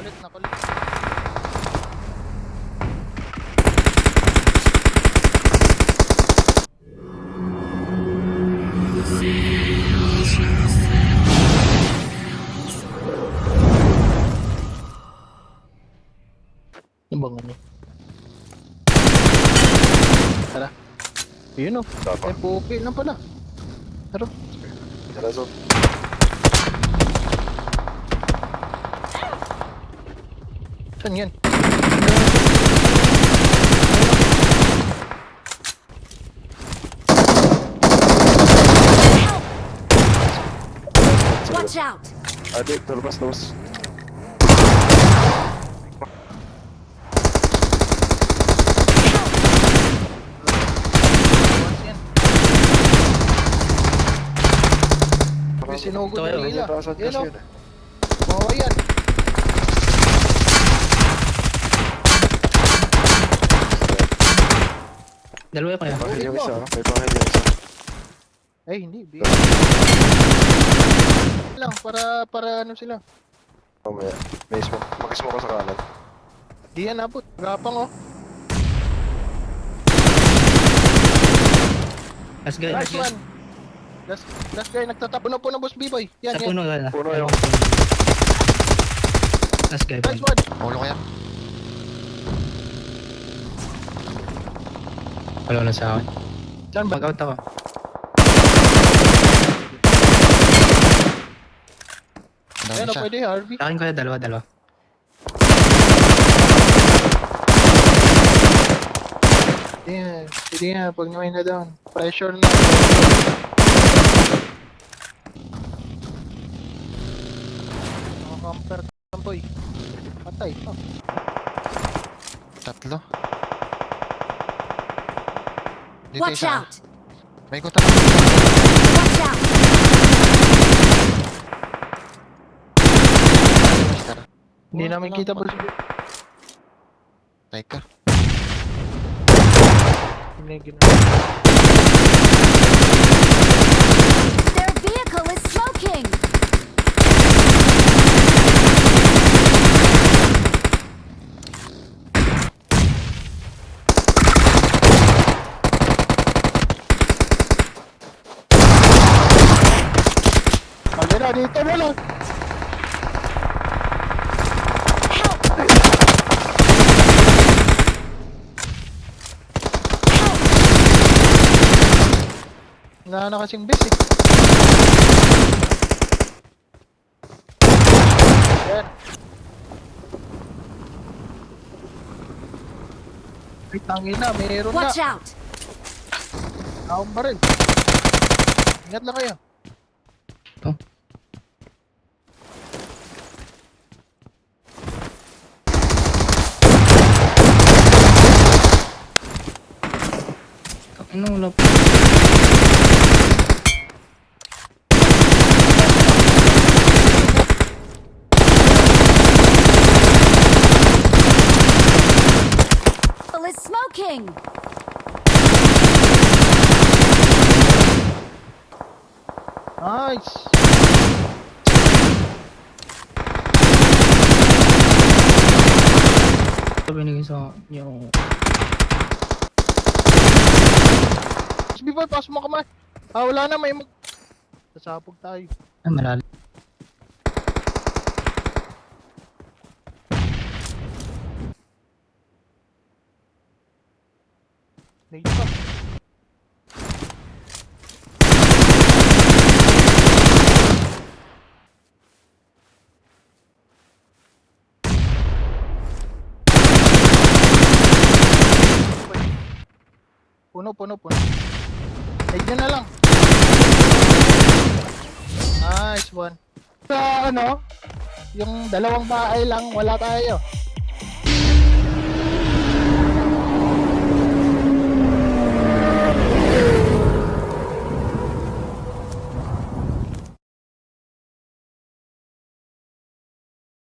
Nakulit, nakulit. Yung bang ano? Tara. Yun o. Tapa. FOP lang pala. Tara. Tara, Zon. Saan yan? Watch out! Adik, labas, labas. Once yan. May sinugod Ito, na yun, nila. taasan kasi Yan o. yun eh. Bawa yan. Dalawa pa yan. Pahil yung isa, may pahil yung isa. Ay, hindi. Lang, para ano sila. Mamaya, may smoke. Mag-smoke ka sa kanan. Di yan abot. Gapang oh. Last guy, Last one. Last guy, nagtatapunan po ng boss B-boy. Yan, Sa yan. puno ka. Puno yung... Last guy. Last one. Ulo ko yan. Wala na sa akin. Saan ba? Mag-out ako. Ang dami Ayan o, siya. pwede Harvey. Sa akin ko dalawa. Yan. Sige nga, pag namin na down. Pressure na. Mga camper boy. Patay. Oh. Tatlo. Dito Watch isa. out! May ikutan ako. Watch out! Master. Hindi namin kita boss. Teka. Hindi gina. Their vehicle is smoking! Pagkira, dito mo lang. Na kasing base eh. Yan. Ay, tangin na, mayroon na. Watch out! Taong ba rin? Ingat lang kayo. Ito. Ano wala pa. Vehicle is smoking! Nice. Ito binigay sa yung... Before, pass mo kamay. Ah, wala na, may mag... Sasabog tayo. Ay, malalim. Nate pa. Puno. Nate nyo na lang. Nice one. Sa ano, yung dalawang bahay lang, wala tayo.